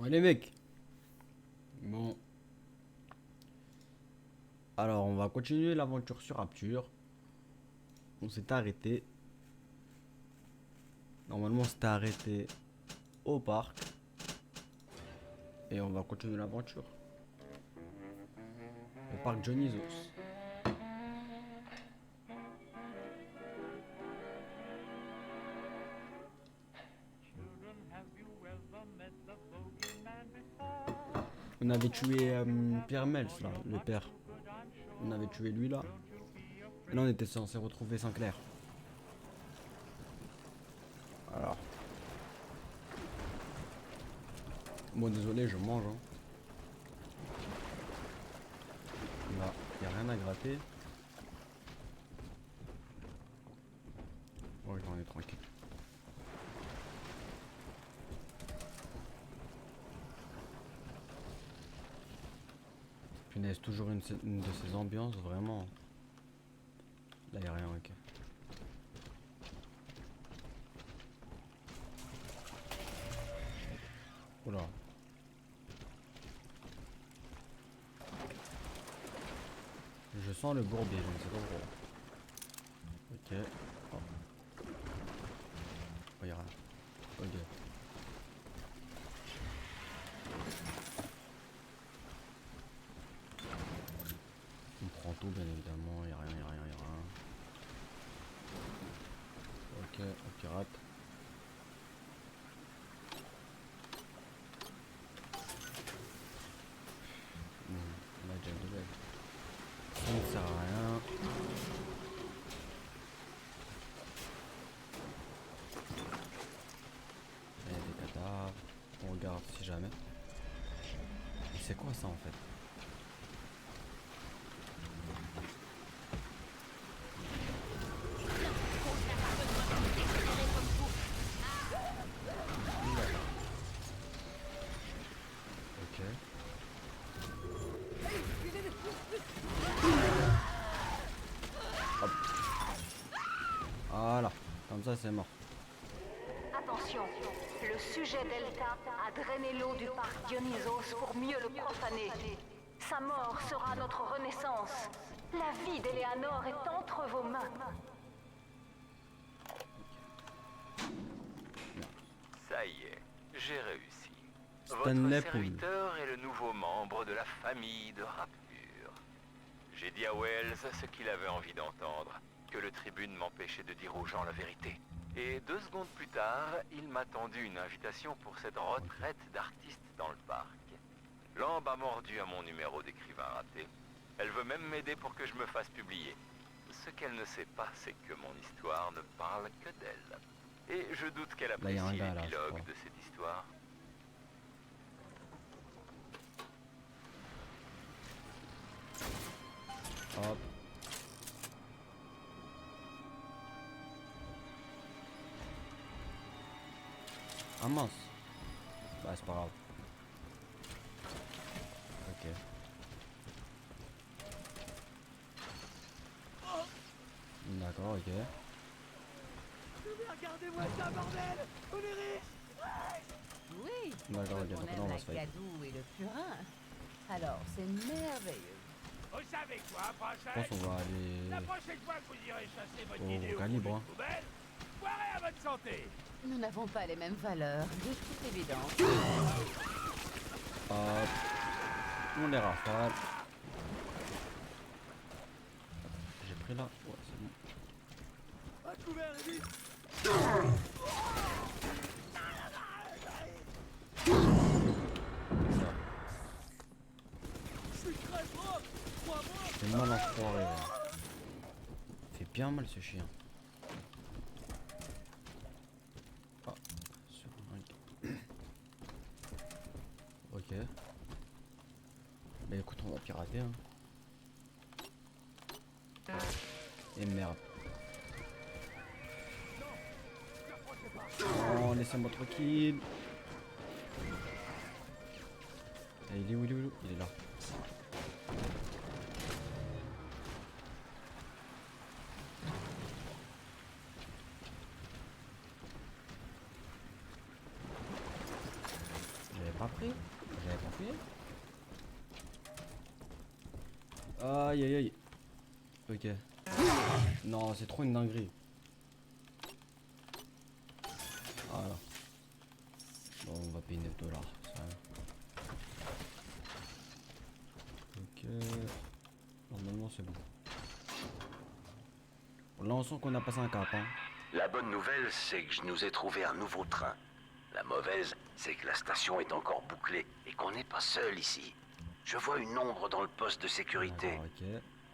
Ouais les mecs. Bon. Alors on va continuer l'aventure sur Rapture. On s'est arrêté. Normalement on s'était arrêté au parc. Et on va continuer l'aventure. Au parc Dionysos. On avait tué Pierre Mels là, le père. On avait tué lui là. Et là on était censé retrouver Sinclair. Alors. Bon désolé je mange hein. Là, y a rien à gratter. Ouais on est tranquille. Punaise, toujours une de ces ambiances vraiment. Là y a rien, ok. Oula. Je sens le bourbier, je ne sais pas pourquoi. Ok. Oh. Oh, y a rien. Ok. On prend tout bien évidemment, y a rien, y a rien, y a rien. Ok, ok, rate. On a déjà deux legs. Ça ne sert à rien. Il y a des cadavres. On regarde si jamais. Mais c'est quoi ça en fait? Ok. Hop. Voilà. Comme ça c'est mort. Attention, le sujet Delta a drainé l'eau du parc Dionysos pour mieux le profaner. Sa mort sera notre renaissance. La vie d'Eleanor est entre vos mains. Ça y est, j'ai réussi. Votre Stanley Pool. serviteur est le nouveau membre de la famille de Rapture. J'ai dit à Wells ce qu'il avait envie d'entendre, que le tribune m'empêchait de dire aux gens la vérité. Et 2 secondes plus tard, il m'a tendu une invitation pour cette retraite d'artiste dans le parc. Lambe a mordu à mon numéro d'écrivain raté. Elle veut même m'aider pour que je me fasse publier. Ce qu'elle ne sait pas, c'est que mon histoire ne parle que d'elle. Et je doute qu'elle Là y a un apprécie gars là je crois. l'épilogue de cette histoire. Hop. Ah mince. Bah c'est pas grave. Ok. D'accord, ok. Regardez-moi ça, bordel! On est riches! Oui, D'accord, ok, on donc là aime on va la se fight. gadoue et le purin. Alors, c'est merveilleux. Vous savez quoi, Je princesse? pense qu'on va aller La prochaine fois que vous irez chasser votre au idée au fond calibre. d'une Hein. poubelle, boirez à votre santé! Nous n'avons pas les mêmes valeurs, de toute évidence. Hop. On les rafale. J'ai pris là. Ouais, c'est bon. À couvert, et vite! Ça. Je suis très propre! Crois-moi! C'est mal enfoiré. Là. Fait bien mal ce chien. Ah. Sur un... Ok. Bah écoute, on va pirater. Hein. Et merde. Oh, laissez-moi tranquille. Et il est où, il est où? Il est là. pas pris? J'avais pas fouillé? Aïe aïe aïe. Ok. Non, c'est trop une dinguerie. Voilà. Bon, on va payer 9 $. Ça. Ok. Normalement, c'est bon. Bon, là, on sent qu'on a passé un cap. Hein. La bonne nouvelle, c'est que je nous ai trouvé un nouveau train. La mauvaise, c'est que la station est encore bouclée et qu'on n'est pas seul ici. Je vois une ombre dans le poste de sécurité. D'accord, ok.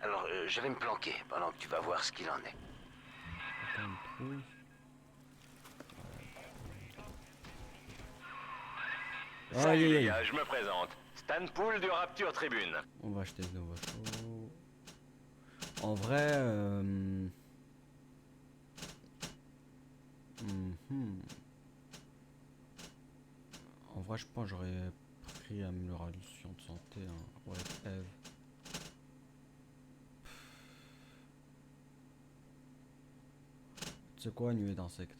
Alors, je vais me planquer pendant que tu vas voir ce qu'il en est. Encore une trouille. Aïe Salut aïe les aïe. gars, je me présente. Stan Pool du Rapture Tribune. On va acheter de nouveaux shows. En vrai, en vrai, je pense que j'aurais pris amélioration de santé. Hein. Ouais, Eve. C'est quoi, nuée d'insectes?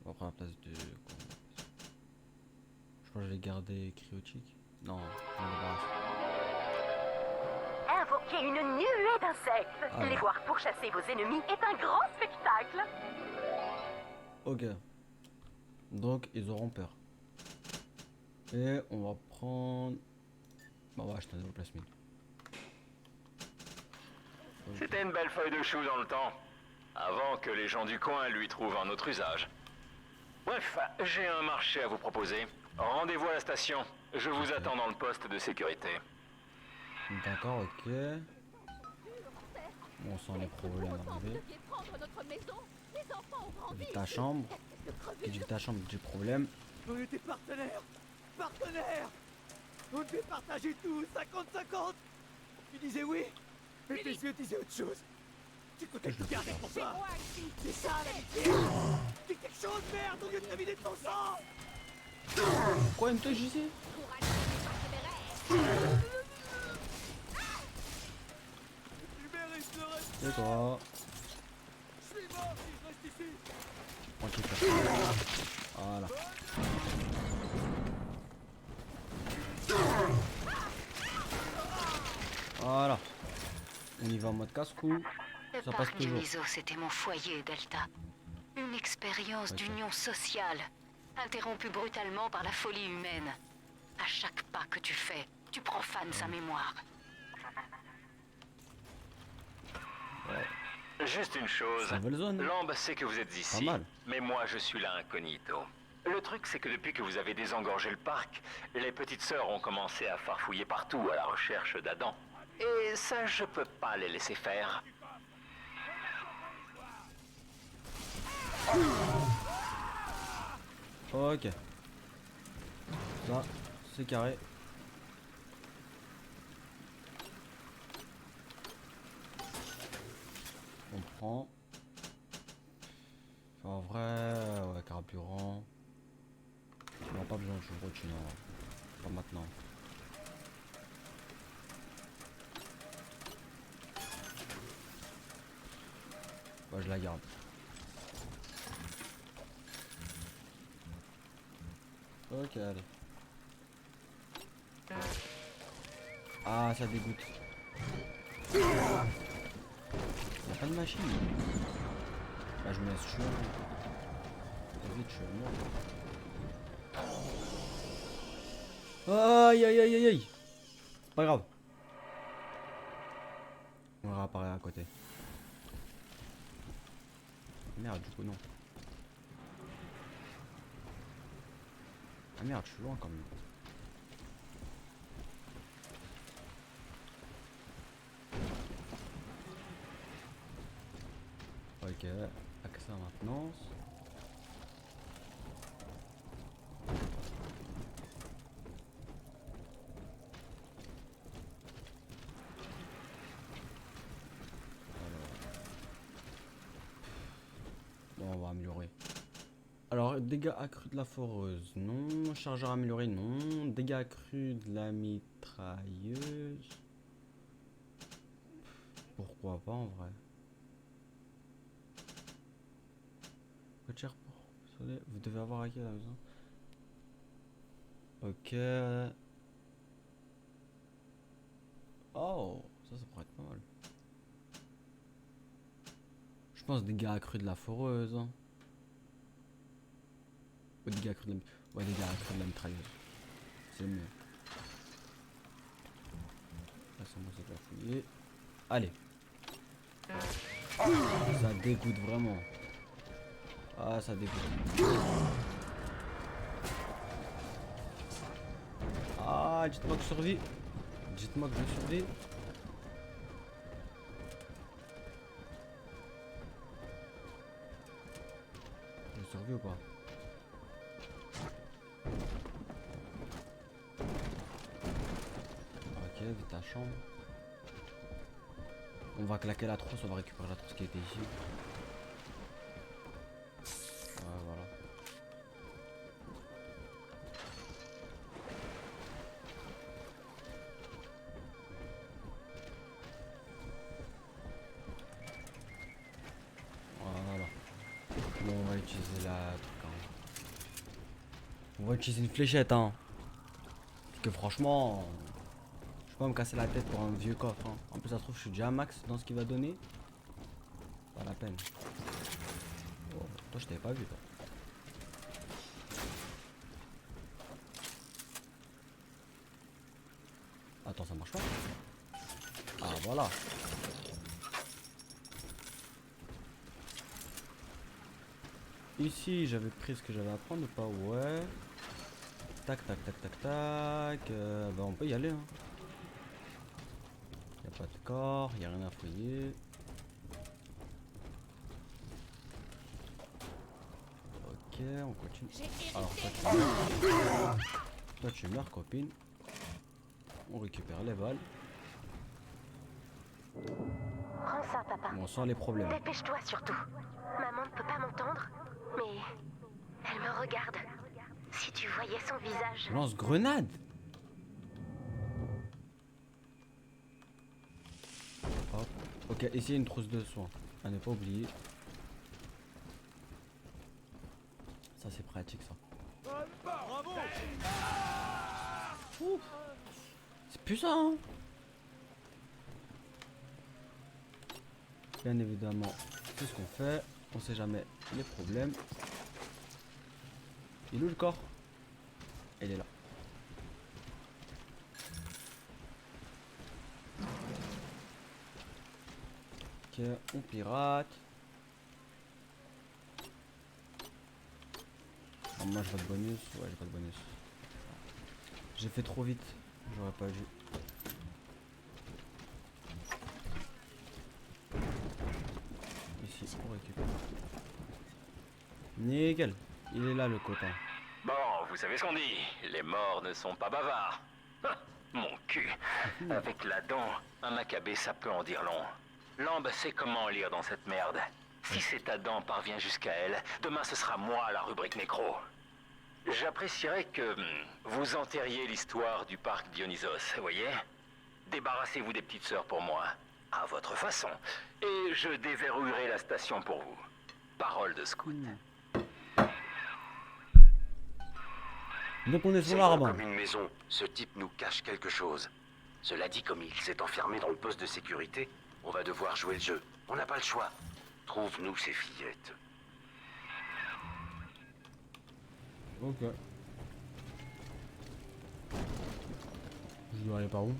On va prendre la place de. Je crois que je vais garder cryotique. Non, je me débarrasse. Invoquer une nuée d'insectes. Ah, Les ouais. voir pourchasser vos ennemis est un grand spectacle. Ok. Donc ils auront peur. Et on va prendre. Bah, on va acheter un nouveau plasmide. C'était une belle feuille de chou dans le temps. Avant que les gens du coin lui trouvent un autre usage. Bref, j'ai un marché à vous proposer. Rendez-vous à la station. Je vous attends dans le poste de sécurité. D'accord, ok. Bon, on sent les problèmes arriver. Vite ta chambre. Qui dit ta chambre dit problème. On était partenaires. Partenaires. On devait partager tout, 50-50. Tu disais oui, mais tes yeux disaient autre chose. Tu comptais tout garder pour toi. C'est ça l'amitié. Dis quelque chose, merde, au lieu de t'avider de ton sang. Quoi, une touche ici? Tu mérites le reste. Et toi? Je suis mort si je reste ici. Tranquille, personne. Voilà. Voilà. On y va en mode casse-cou. Le Ça passe parc toujours. Dionysos, c'était mon foyer, Delta. Une expérience Ok. d'union sociale, interrompue brutalement par la folie humaine. À chaque pas que tu fais, tu profanes sa mémoire. Juste une chose. C'est une nouvelle zone. Lambe sait que vous êtes ici. Pas mal. Mais moi, je suis là incognito. Le truc, c'est que depuis que vous avez désengorgé le parc, les petites sœurs ont commencé à farfouiller partout à la recherche d'Adam. Et ça, je peux pas les laisser faire. Ok. Ça, c'est carré. On prend. En vrai, ouais, carburant. On n'a pas besoin de chevrolet, non. Pas maintenant. Ouais, je la garde. Ok, allez. Ah, ça dégoûte. Y'a pas de machine. Bah, je me laisse chaud. Vite, je suis mort. Aïe, aïe, aïe, aïe, aïe. Pas grave. On va réapparaître à côté. Merde, du coup, non. Ah merde, je suis loin quand même. Ok, accès à maintenance. Bon, on va améliorer. Alors, dégâts accrus de la foreuse, non. Chargeur amélioré, non. Dégâts accrus de la mitrailleuse. Pourquoi pas en vrai. Coûte cher pour... Vous devez avoir acquis la maison. Ok. Oh, ça pourrait être pas mal. Je pense dégâts accrus de la foreuse. Hein. Ou dégâts accrus de la... Ouais, dégâts accrus de la mitrailleuse. C'est mieux. Là, c'est bon, c'est déjà fouillé. Allez. Ça dégoûte vraiment. Ah, ça dégoûte. Ah, dites-moi que je survis. Dites-moi que je survis. Je survis ou pas? Ok, vite la chambre. On va claquer la trousse, on va récupérer la trousse qui était ici. Ouais, voilà. Voilà. Bon, on va utiliser la truc. Hein. On va utiliser une fléchette, hein. Parce que franchement, je vais pas me casser la tête pour un vieux coffre. Hein. En plus, ça se trouve, je suis déjà max dans ce qu'il va donner. Pas la peine. Oh, toi, je t'avais pas vu, toi. Attends, ça marche pas. Ah, voilà. Ici, j'avais pris ce que j'avais à prendre ou pas? Ouais. Tac, tac, tac, tac, tac. Bah, on peut y aller. Hein. Y a pas de corps, y a rien à fouiller. Ok, on continue. Alors, toi, tu meurs, copine. On récupère les balles. Prends ça, papa. On sent les problèmes. Dépêche-toi surtout. Maman ne peut pas m'entendre, mais elle me regarde. Si tu voyais son visage. Lance-grenade. Hop. Ok, ici il y a une trousse de soins. À ne pas oublier. Ça c'est pratique ça. Bravo. C'est plus ça hein. Bien évidemment, c'est ce qu'on fait. On sait jamais les problèmes. Il est où le corps? Il est là. Ok, on pirate. Ah, moi j'ai pas de bonus. Ouais, j'ai pas de bonus. J'ai fait trop vite. J'aurais pas dû. Ici, on récupère. Nickel. Il est là le coton. Bon, vous savez ce qu'on dit, les morts ne sont pas bavards. Ah, mon cul. Avec la dent, un macabé ça peut en dire long. Lambe sait comment lire dans cette merde. Si cette dent parvient jusqu'à elle, demain ce sera moi la rubrique nécro. J'apprécierais que vous enterriez l'histoire du parc Dionysos, voyez? Débarrassez-vous des petites sœurs pour moi, à votre façon. Et je déverrouillerai la station pour vous. Parole de scout. Donc on est sur C'est l'arbre. comme une maison. Ce type nous cache quelque chose. Cela dit, comme il s'est enfermé dans le poste de sécurité, on va devoir jouer le jeu. On n'a pas le choix. Trouve-nous ces fillettes. Ok. Je dois aller par où?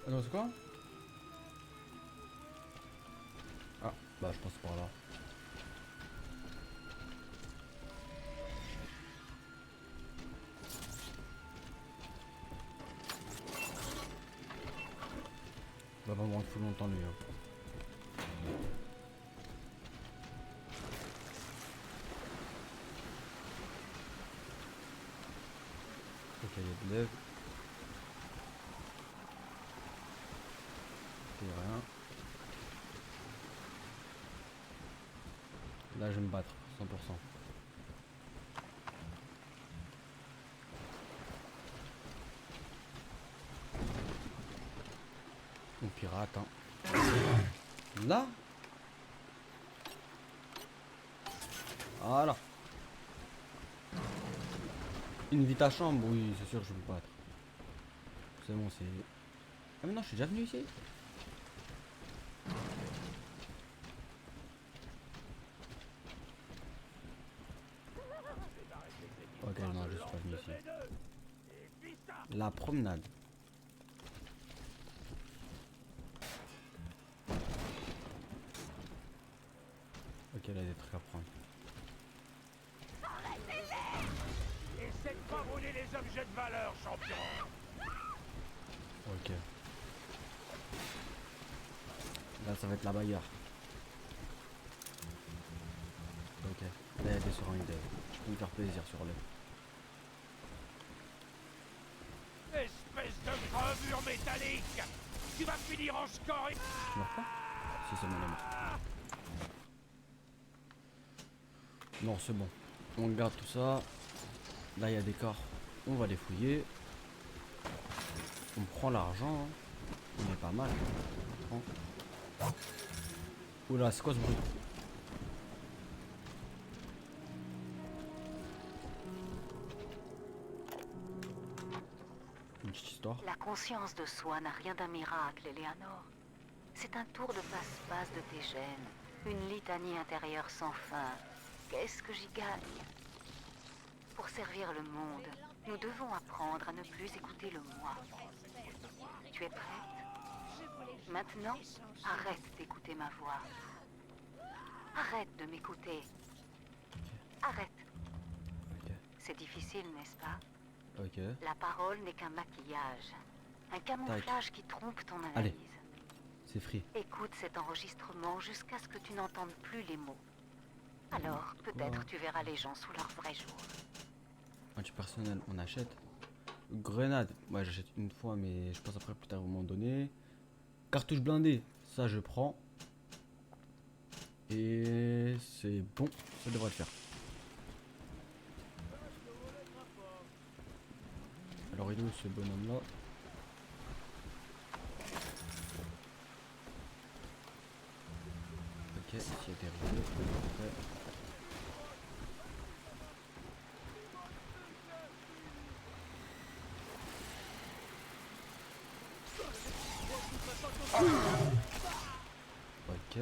Attends, c'est quoi? Ah, bah je passe par là. Il va pas me rendre fou longtemps lui. Hein. Ok, il y a de l'œuf. Ok, rien. Là, je vais me battre, 100%. On pirate, hein. Là. Voilà. Une vite à chambre, oui, c'est sûr que je peux pas être. C'est bon, c'est... Ah mais non, je suis déjà venu ici. Ok, non, je suis pas venu ici. La promenade. Ok, là, il y a des trucs à prendre. Essaie de pas voler les objets de valeur, champion. Ok. Là, ça va être la bagarre. Ok. Là, il y a des seringues. Je peux me faire plaisir sur le. Espèce de crevure métallique. Tu vas finir en scorie. Tu meurs pas? Si, c'est bon, il est mort. Non, c'est bon. On garde tout ça. Là, il y a des corps. On va les fouiller. On prend l'argent. Hein. On est pas mal. On prend. Oula, c'est quoi ce bruit? Une petite histoire. La conscience de soi n'a rien d'un miracle, Eleanor. C'est un tour de passe-passe de tes gènes. Une litanie intérieure sans fin. Qu'est-ce que j'y gagne? Pour servir le monde, nous devons apprendre à ne plus écouter le moi. Tu es prête? Maintenant, arrête d'écouter ma voix. Arrête de m'écouter. Arrête. Ok. C'est difficile, n'est-ce pas? Ok. La parole n'est qu'un maquillage. Un camouflage qui trompe ton analyse. Allez. C'est free. Écoute cet enregistrement jusqu'à ce que tu n'entendes plus les mots. Alors, peut-être tu verras les gens sous leur vrai jour. Match personnel, on achète. Grenade, ouais, j'achète une fois, mais je pense après plus tard à un moment donné. Cartouche blindée, ça je prends. Et c'est bon, ça devrait le faire. Alors il est où ce bonhomme là? Ok, ici il y a des rideaux. Parfait. Ok.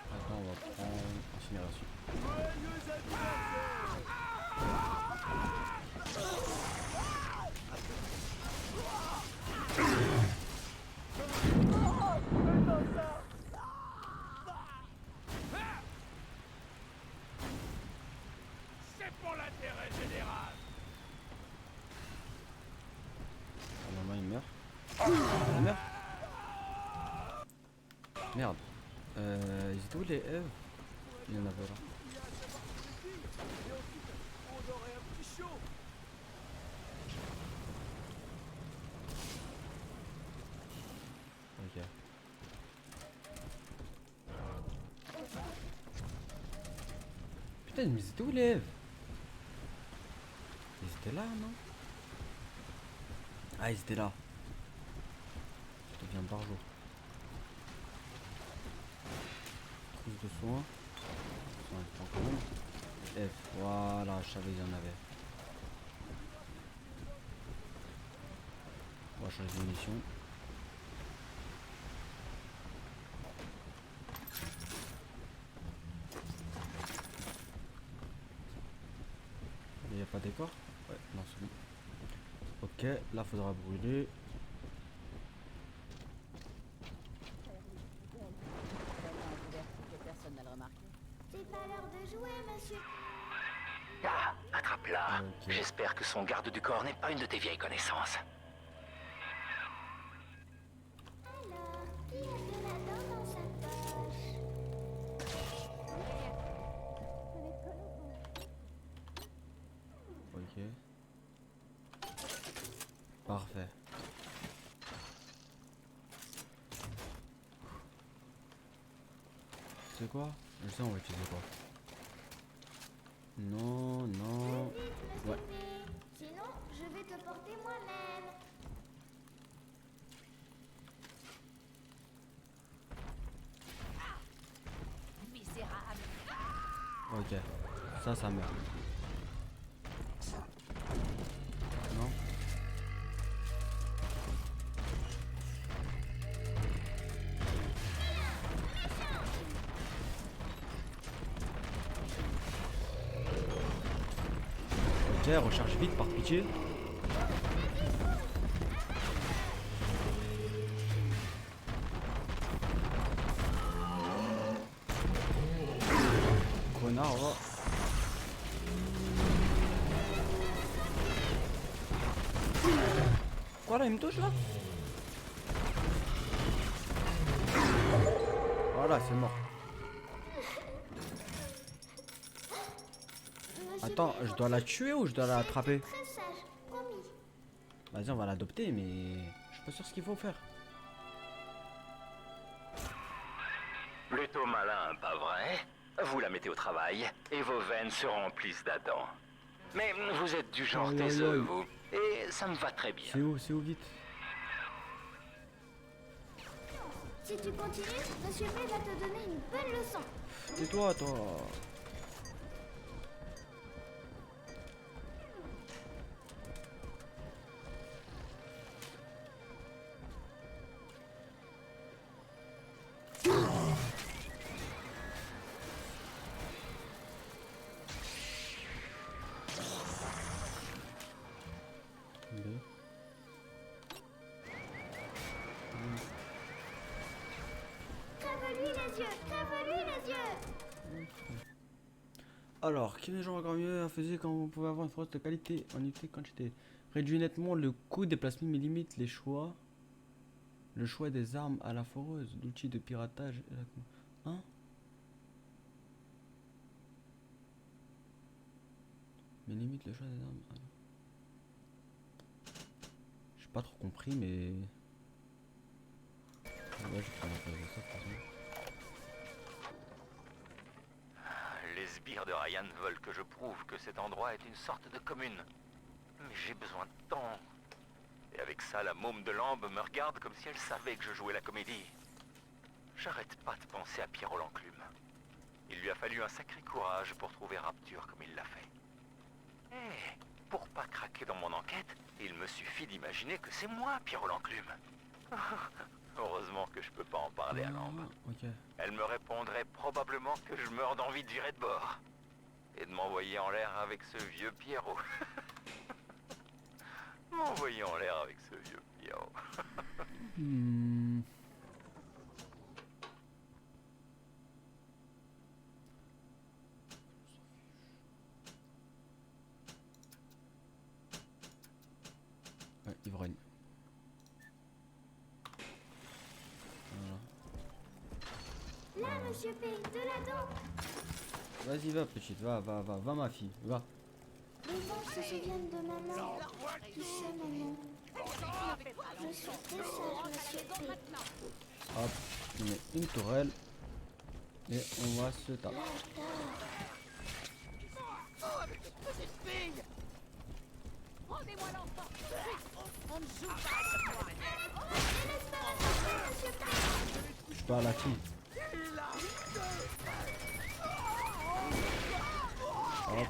Maintenant on va prendre incinération. C'est pour l'intérêt général. Normalement il meurt. Il meurt. Merde. Ils étaient où les Eve? Il y en avait là. On aurait un petit chaud. Ok. Putain, mais ils étaient où les Eve? Ils étaient là, non? Ah, ils étaient là. Je deviens par jour. Trousse de soins. Soins, je prends quand même. F, voilà, je savais qu'il y en avait. On va changer de munitions. Il n'y a pas d'écor? Ouais, non, c'est bon. Ok, là faudra brûler. Personne n'a le remarqué. C'est pas l'heure de jouer, monsieur. Ah, attrape-la. Ok. J'espère que son garde du corps n'est pas une de tes vieilles connaissances. Alors, qui a de la dent dans sa poche? Ok. Parfait. C'est quoi? Je sais on va utiliser quoi. Non, non. Ouais. Sinon, je vais te porter moi-même. Misérable. Ok. Ça meurt. Non. Ok, recharge vite par pitié. Connard, va. Quoi là, il me touche là? Voilà, c'est mort. Attends, je dois la tuer ou je dois la attraper? Très sage, promis. Vas-y, on va l'adopter, mais je suis pas sûr ce qu'il faut faire. Plutôt malin, pas vrai? Vous la mettez au travail et vos veines se remplissent d'Adam. Mais vous êtes du genre Aïe, aïe, taiseux, aïe. vous. Et ça me va très bien. C'est où vite? Si tu continues, Monsieur P va te donner une bonne leçon. Tais-toi, toi. Crève-lui les yeux, crève-lui les yeux. Alors, quel genre encore mieux faisait quand on pouvait avoir une force de qualité en unité quantité. Réduit nettement le coût des placements mais limite les choix. Le choix des armes à la foreuse, l'outil de piratage. Hein? Mais limite le choix des armes. J'ai pas trop compris, mais. Ouais, je prends un peu de ça, de toute façon. Les sbires de Ryan veulent que je prouve que cet endroit est une sorte de commune. Mais j'ai besoin de temps. Et avec ça, la môme de Lambe me regarde comme si elle savait que je jouais la comédie. J'arrête pas de penser à Pierrot l'enclume. Il lui a fallu un sacré courage pour trouver Rapture comme il l'a fait. Eh, pour pas craquer dans mon enquête, il me suffit d'imaginer que c'est moi, Pierrot l'enclume. Heureusement que je peux pas en parler à Lambe. Ok. Elle me répondrait probablement que je meurs d'envie de virer de bord. Et de m'envoyer en l'air avec ce vieux Pierrot. M'envoyer en l'air avec ce vieux Pierrot. Hmm. Ouais, ivrogne. Voilà. Là, Monsieur P, de la dent. Vas-y, va, petite, va, ma fille, va. Les anges se souviennent de maman. Tu sais, maman. Je suis très sage, Monsieur P. Hop, on met une tourelle. Et on va se taper. Rendez-moi l'enfant. On ne joue pas à cette manière. Je suis pas à la fille. Hop.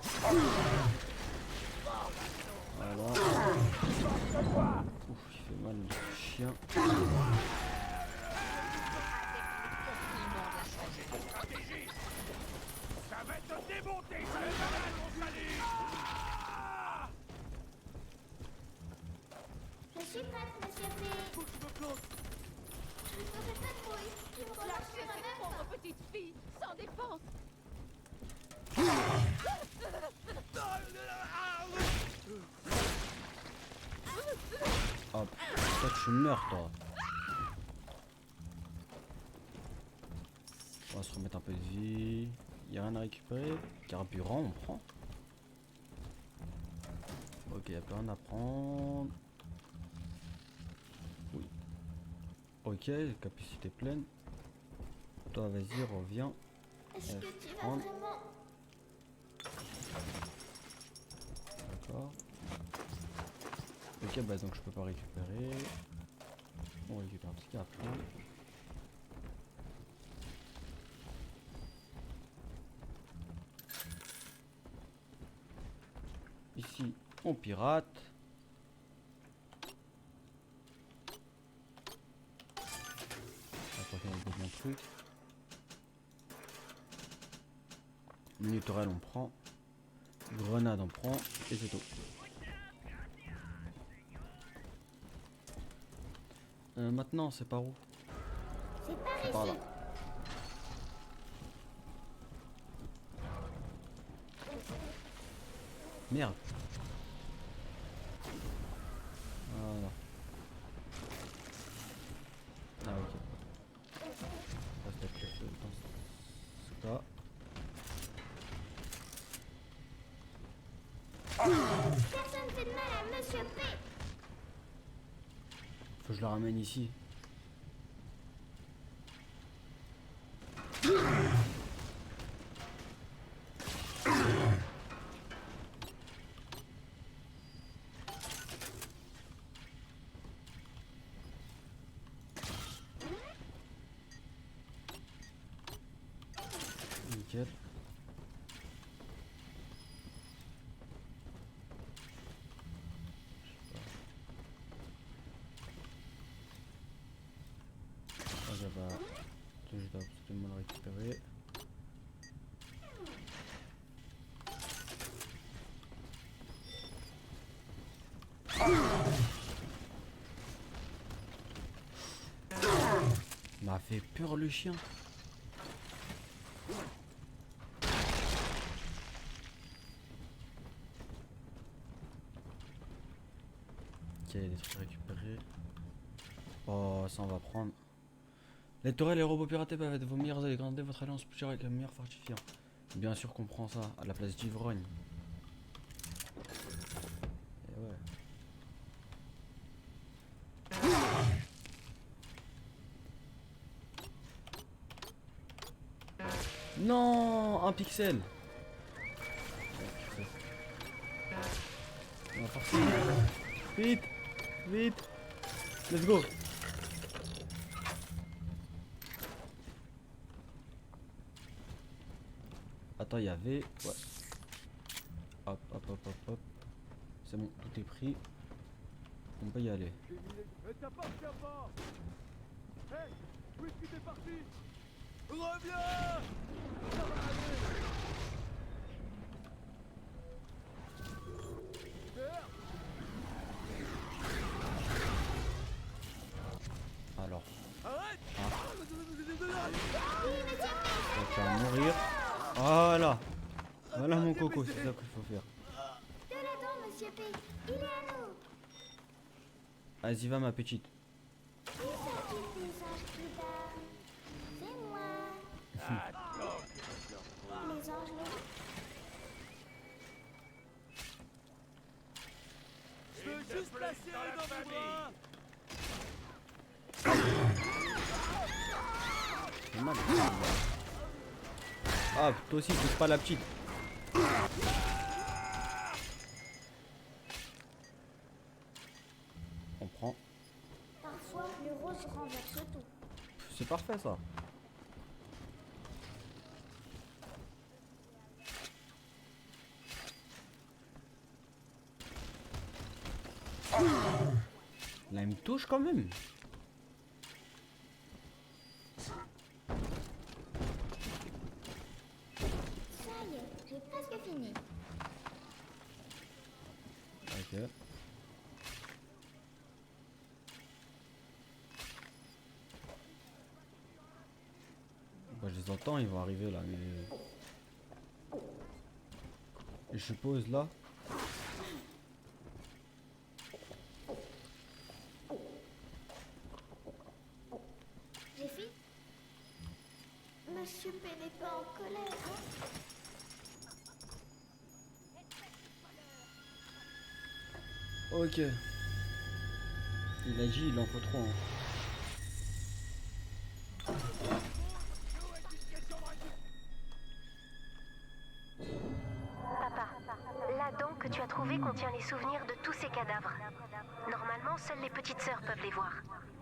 Voilà. Ouf, il fait mal le chien. Ça va te démonter, ça va te ton salut. Je suis prête, Monsieur P. Faut que je me plante. Je ne ferai pas de bruit. Je me relâcherai Lâchez cette même pauvre pas. petite fille, sans défense. Hop. Toi, tu meurs, toi. On va se remettre un peu de vie. Y'a rien à récupérer. Carburant, on prend. Ok, y'a plus rien à prendre. Oui. Ok, capacité pleine. Toi, vas-y, reviens. Est-ce que tu vas prendre. vraiment... Ok, bah donc je peux pas récupérer. On récupère tout ce qu'il y a après. Ici, on pirate. Attends, qu'il y a mon truc. Minutorel, on prend. Grenade, on prend. Et c'est tout. Maintenant, c'est par où? C'est par C'est par là. ici. Merde. Voilà. Ah ok. On va se mettre le feu dans ce cas. Personne fait de mal à Monsieur P. Faut que je le ramène ici. Nickel. Je dois absolument le récupérer. Il m'a fait peur le chien. Ok, il y a des trucs à récupérer. Oh, ça on va prendre. Les tourelles et les robots piratés peuvent être vos meilleurs alliés. Grandez votre alliance plus avec un meilleur fortifiant. Bien sûr qu'on prend ça à la place d'ivrogne. Et ouais. Non, un pixel. On va forcer. Vite, vite. Let's go. Attends, il y avait... Ouais. Hop, hop, hop, hop, hop. C'est bon, tout est pris. On peut y aller. T'as pas. Hey, où est-ce que t'es parti? Reviens! Ça va aller. Alors. Arrête! Donc, tu vas mourir. Voilà. Voilà mon coco, c'est ça qu'il faut faire. De là-dedans, Monsieur P. Il est à nous. Vas-y, va ma petite. Qui s'occupe des anges plus tard? C'est moi. Les anges noirs. Je veux juste passer dans mes bras! C'est mal. Ah, toi aussi, touche pas la petite. On prend. Parfois, le rose renverse tout. C'est parfait ça. Là, il me touche quand même. Ça y est, j'ai presque fini. Ok. Bah, je les entends, ils vont arriver là, mais... Et je suppose là... J'ai fini. Monsieur P n'est pas en colère. Ok. Il a dit, il en faut trop. Hein. Papa, la dent que tu as trouvée contient les souvenirs de tous ces cadavres. Normalement, seules les petites sœurs peuvent les voir.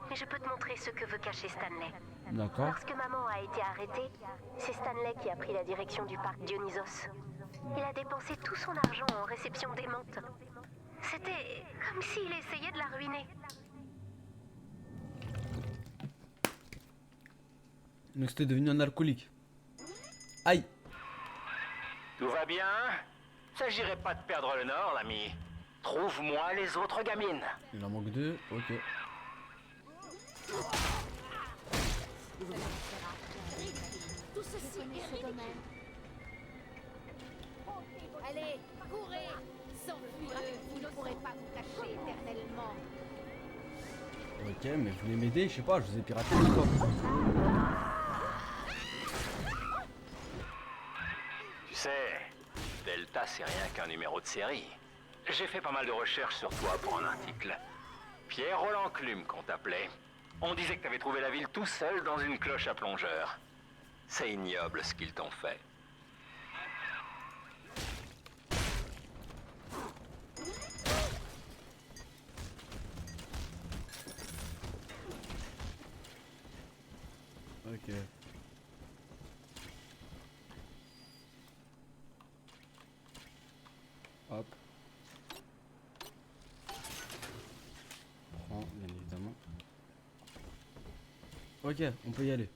Mais je peux te montrer ce que veut cacher Stanley. D'accord. Lorsque maman a été arrêtée, c'est Stanley qui a pris la direction du parc Dionysos. Il a dépensé tout son argent en réception démente. C'était comme s'il essayait de la ruiner. Donc c'était devenu un alcoolique. Aïe. Tout va bien? S'agirait pas de perdre le nord, l'ami. Trouve-moi les autres gamines. Il en manque 2, ok. Tout ceci est ridicule. Allez, courez. Sans fuir, vous ne pourrez pas vous cacher éternellement. Ok, mais vous voulez m'aider? Je sais pas, je vous ai piraté le corps. Tu sais, Delta, c'est rien qu'un numéro de série. J'ai fait pas mal de recherches sur toi pour un article. Pierre Roland Clume, qu'on t'appelait. On disait que t'avais trouvé la ville tout seul dans une cloche à plongeur. C'est ignoble ce qu'ils t'ont fait. Ok. Hop. Prends, bien évidemment. Ok, on peut y aller.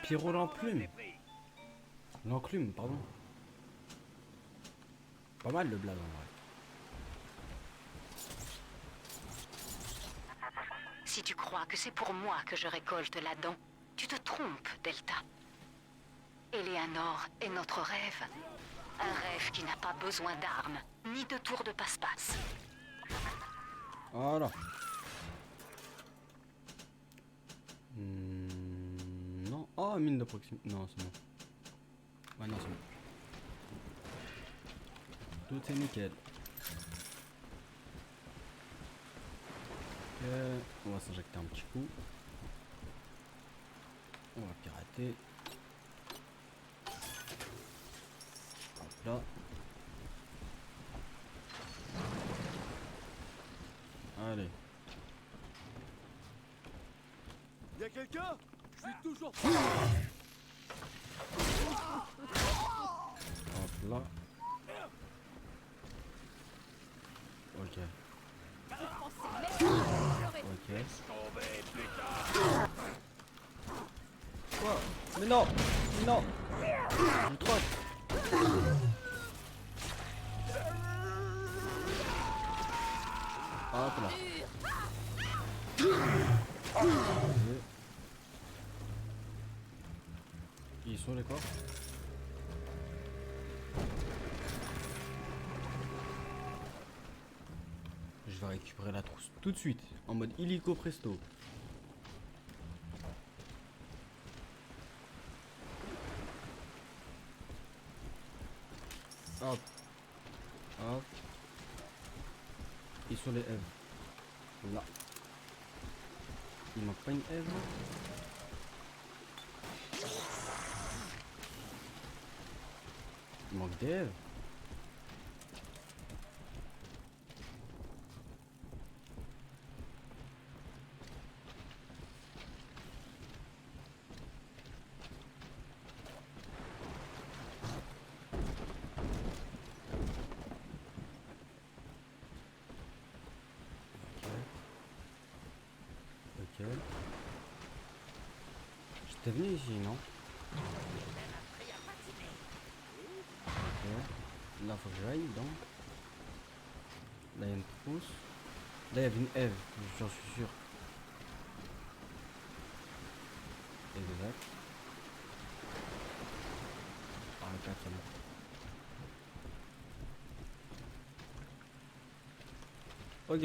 Pierrot l'enclume. L'enclume, pardon. Pas mal le blague en vrai. Si tu crois que c'est pour moi que je récolte la dent, tu te trompes, Delta. Eleanor est notre rêve. Un rêve qui n'a pas besoin d'armes, ni de tours de passe-passe. Voilà. Non. Oh, mine de proximité. Non, c'est bon. Ouais, non, c'est bon. Tout est nickel. Ok. On va s'injecter un petit coup. On va pirater. Hop là. Allez. Y'a quelqu'un? Je suis toujours Hop là. Ok. Ok. Quoi? Mais non! Mais non! Je trotte! Hop là. Ils sont les corps? Je vais récupérer la trousse tout de suite, en mode illico presto. Hop. Hop. Ils sont les Eve. Là. Il manque pas une Eve. Il manque des Eve. Ok. J'étais venu ici, non? Ok. Là, faut que j'aille, donc. Là, il y a une trousse. Là, il y avait une Eve, j'en suis sûr. Exact. Ah, le quatrième. Ok.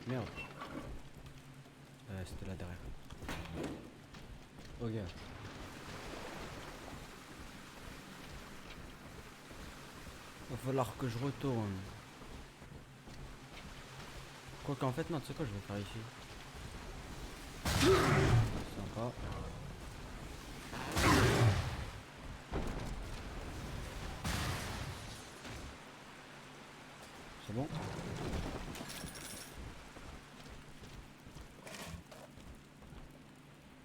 Merde. C'était là derrière. Ok. Va falloir que je retourne. Quoi qu'en fait, non, tu sais quoi, je vais faire ici. bon.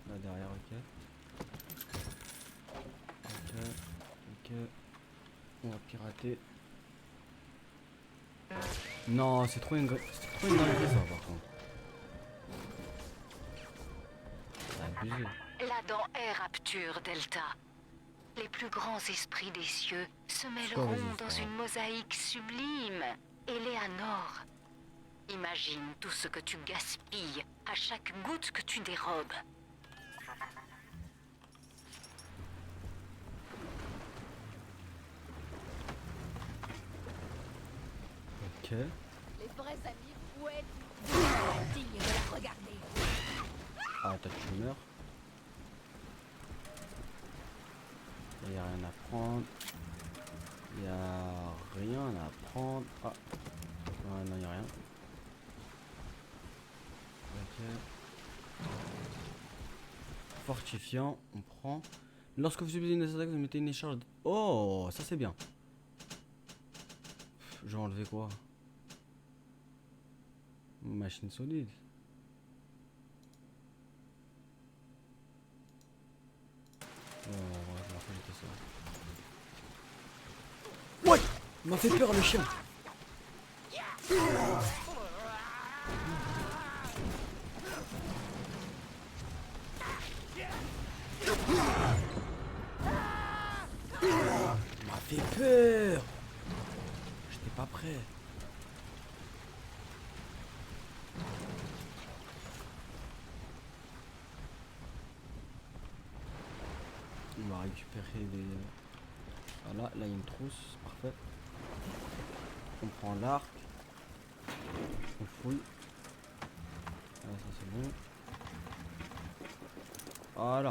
Là derrière, ok. Ok. On va pirater. Non, c'est trop une dinguerie ça par contre. C'est abusé. La dent est Rapture, Delta. Les plus grands esprits des cieux se quoi, mêleront vas-y, dans ça. une mosaïque sublime. Eleanor, imagine tout ce que tu gaspilles à chaque goutte que tu dérobes. Ok. Les vrais amis, ouais, tu digne de la regarder. Ah, toi tu meurs. Il n'y a rien à prendre. Il n'y a rien à prendre. Ah. Ouais, non, il n'y a rien. Ok. Fortifiant, on prend. Lorsque vous subissez une attaque, vous mettez une charge. Oh, ça c'est bien. Je vais enlever quoi? Machine solide. Oh, ouais, je me rappelle de ça. Ouais, il m'a fait peur le chien. Il m'a fait peur. J'étais pas prêt. On va récupérer des... Voilà, là il y a une trousse, parfait. On prend l'arc. On fouille. Ah, ça c'est bon. Voilà.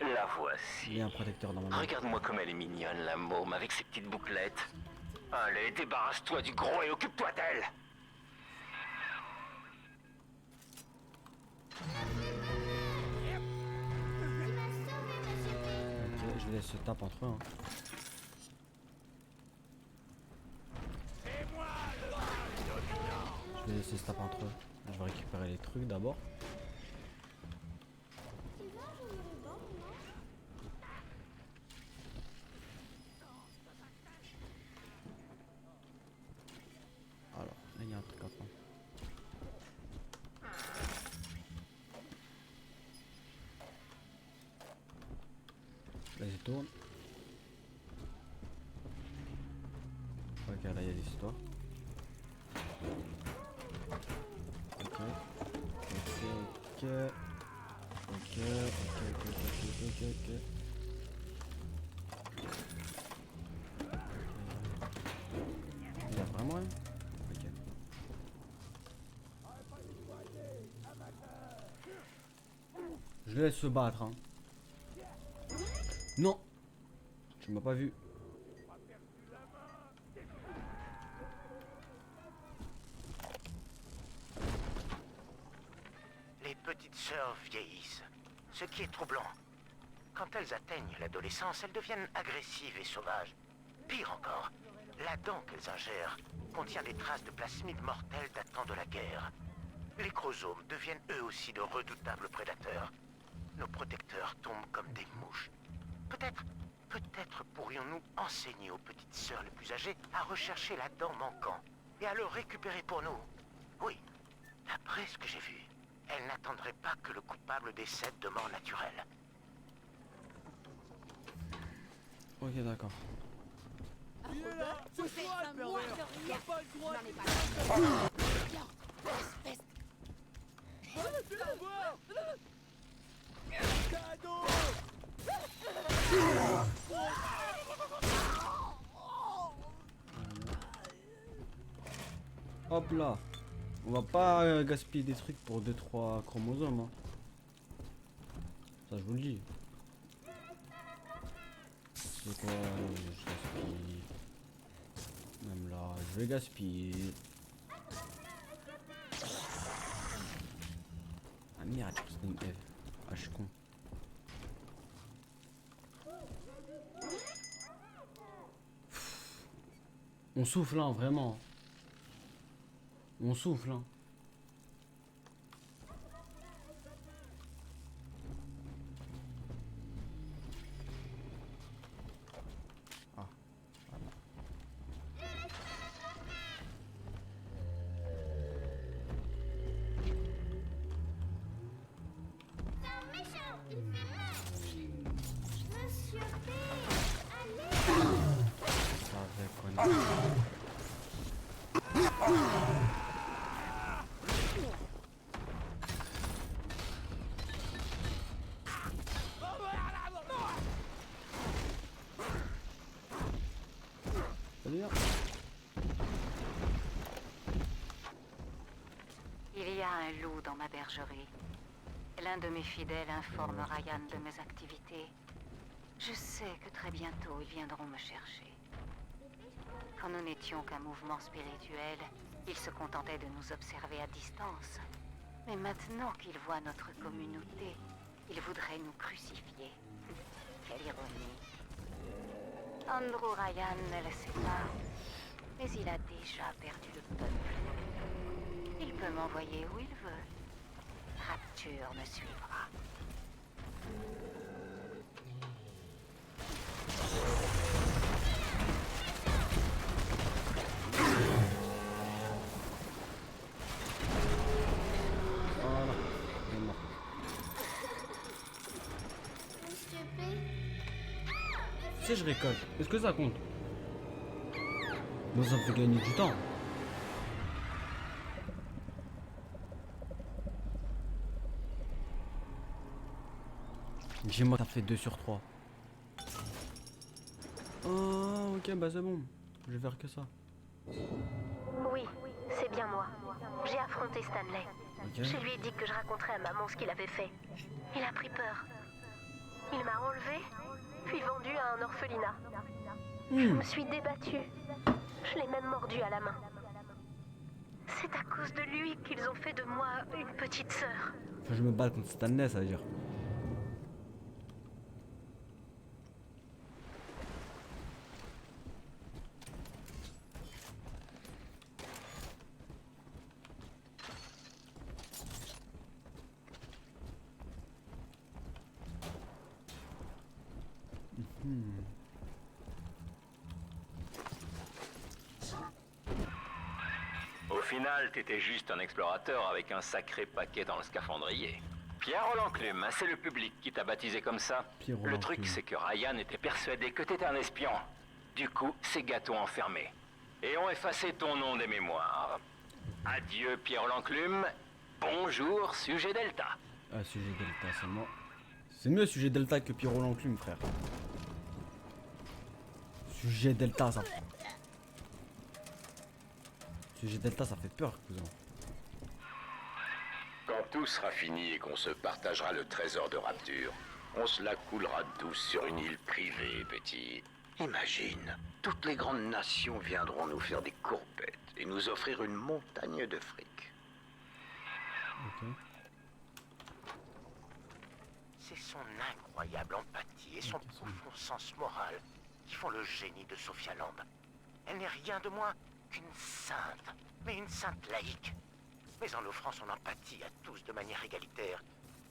La voici. Il y a un protecteur dans ma main. Regarde-moi comme elle est mignonne, la môme, avec ses petites bouclettes. Allez, débarrasse-toi du gros et occupe-toi d'elle. Ok, je les laisse se taper entre eux. Hein. Je vais laisser se taper entre eux. Je vais récupérer les trucs d'abord. Tu veux un joli ruban, maman? Alors, là il y a un truc à prendre. Vas-y, tourne. Ok, là il y a l'histoire. Ok. Ok. Ok. Il y a vraiment rien? Ok. Je le laisse se battre, hein. Non! Tu m'as pas vu. Les petites sœurs vieillissent, ce qui est troublant. Quand elles atteignent l'adolescence, elles deviennent agressives et sauvages. Pire encore, la dent qu'elles ingèrent contient des traces de plasmides mortels datant de la guerre. Les chromosomes deviennent eux aussi de redoutables prédateurs. Nos protecteurs tombent comme des mouches. Peut-être pourrions-nous enseigner aux petites sœurs les plus âgées à rechercher la dent manquant et à le récupérer pour nous. Oui, d'après ce que j'ai vu, elles n'attendraient pas que le coupable décède de mort naturelle. Ok, d'accord. Un Robin, vous êtes un moins de rien. Pas le droit N'en de ai pas. Viens, espèce. tu vas voir. Cadeau. Hop là. On va pas gaspiller des trucs pour 2-3 chromosomes. Hein. Ça, je vous le dis. C'est quoi? Je gaspille. Même là, je vais gaspiller. Ah merde, c'est une Eve. Ah, je suis con. On souffle, hein, vraiment. On souffle, hein. Ah, voilà. C'est un méchant. Il fait mal. Monsieur P. Allez. Ça va connaître. Salut, hein. Il y a un loup dans ma bergerie. L'un de mes fidèles informe Ryan de mes activités. Je sais que très bientôt ils viendront me chercher. Quand nous n'étions qu'un mouvement spirituel, ils se contentaient de nous observer à distance. Mais maintenant qu'ils voient notre communauté, ils voudraient nous crucifier. Quelle ironie. Andrew Ryan ne le sait pas, mais il a déjà perdu le peuple. Il peut m'envoyer où il veut. Rapture me suivra. Voilà. Il est mort. Monsieur P. Si je récolte, est-ce que ça compte? Non, ça me fait gagner du temps. Dis-moi, ça fait 2 sur 3. Oh, ok, bah c'est bon. Je vais faire que ça. Oui, c'est bien moi. J'ai affronté Stanley. Ok. Je lui ai dit que je raconterais à maman ce qu'il avait fait. Il a pris peur. Il m'a enlevé, puis vendu à un orphelinat. Je me suis débattue. Je l'ai même mordu à la main. C'est à cause de lui qu'ils ont fait de moi une petite sœur. Enfin, je me bats contre Stanley, ça veut dire. Au final, t'étais juste un explorateur avec un sacré paquet dans le scaphandrier. Pierre-Roland Clume, c'est le public qui t'a baptisé comme ça. Pierre-Roland Le truc, Clume. c'est que Ryan était persuadé que t'étais un espion. Du coup, ses gars t'ont enfermé. Et ont effacé ton nom des mémoires. Adieu, Pierre-Roland Clume. Bonjour, sujet Delta. Ah, sujet Delta, c'est moi. C'est mieux sujet Delta que Pierrot l'enclume, frère. Sujet Delta, ça. Sujet Delta, ça fait peur, cousin. Quand tout sera fini et qu'on se partagera le trésor de Rapture, on se la coulera douce sur une île privée, petit. Imagine, toutes les grandes nations viendront nous faire des courbettes et nous offrir une montagne de fric. Ok. C'est son incroyable empathie et son profond sens moral qui font le génie de Sophia Lamb. Elle n'est rien de moins qu'une sainte, mais une sainte laïque. Mais en offrant son empathie à tous de manière égalitaire,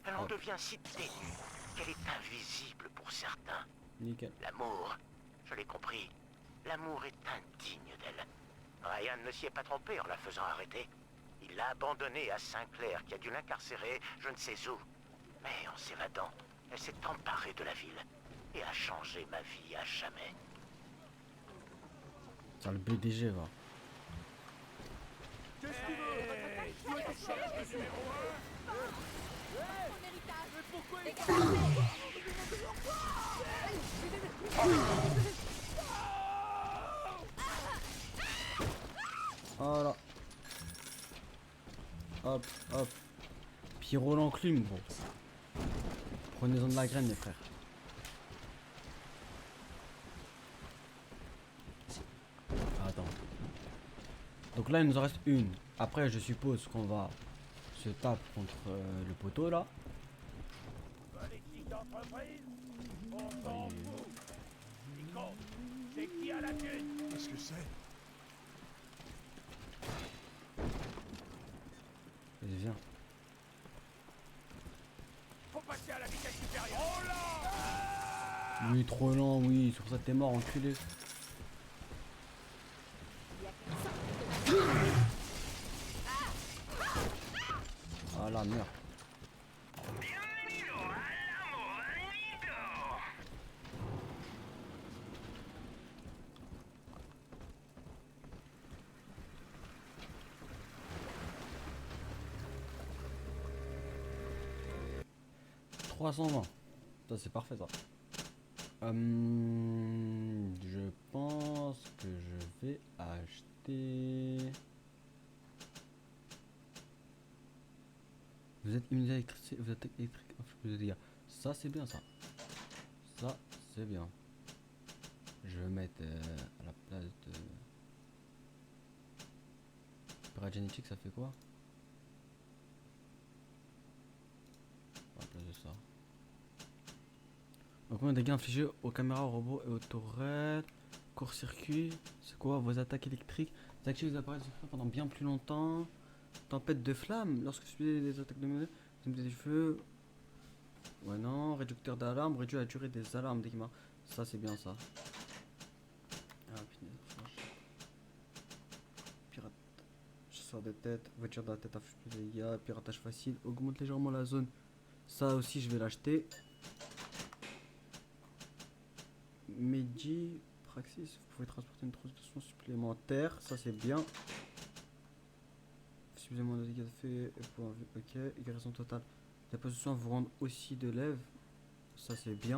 elle en devient si ténue qu'elle est invisible pour certains. Nickel. L'amour, je l'ai compris, l'amour est indigne d'elle. Ryan ne s'y est pas trompé en la faisant arrêter. Il l'a abandonnée à Sinclair qui a dû l'incarcérer je ne sais où. Mais en s'évadant, elle s'est emparée de la ville et a changé ma vie à jamais. Ça, le BDG va. Voilà. Hop, hop. Pierrot l'enclume, gros. Prenez-en de la graine, les frères. Attends. Donc là, il nous en reste une. Après, je suppose qu'on va se taper contre le poteau, là. Politique d'entreprise. On s'en fout. Nico, c'est qui a la thune? Qu'est-ce que c'est? Vas-y, viens. Faut passer à la vitesse supérieure. Oh là! Oui, trop lent, oui. Sur ça, t'es mort, enculé. Ah la merde. « 320. Ça c'est parfait ça. Je pense que je vais acheter. Vous êtes immunisé à l'électricité, vous êtes électrique, vous êtes dégâts. Ça c'est bien ça. Ça c'est bien. Je vais mettre à la place de. Paragénétique, ça fait quoi? À la place de ça. Donc combien de dégâts infligés aux caméras, aux robots et aux tourelles? Court-circuit, c'est quoi? Vos attaques électriques. Vous activez les appareils pendant bien plus longtemps. Tempête de flammes, lorsque vous subissez des attaques de menace, vous mettez des feux. Ouais non, réducteur d'alarme, réduit la durée des alarmes d'équipement. Ça c'est bien ça. Ah punaise, franchement. Pirate. Chasseur de tête, voiture de la tête inflige plus de dégâts, piratage facile, augmente légèrement la zone. Ça aussi je vais l'acheter. Medi, Praxis, vous pouvez transporter une transportation supplémentaire, ça c'est bien. Suffisamment de dégâts de fait et pour un... Ok, guérison totale. La position vous rend aussi de lèvres, ça c'est bien.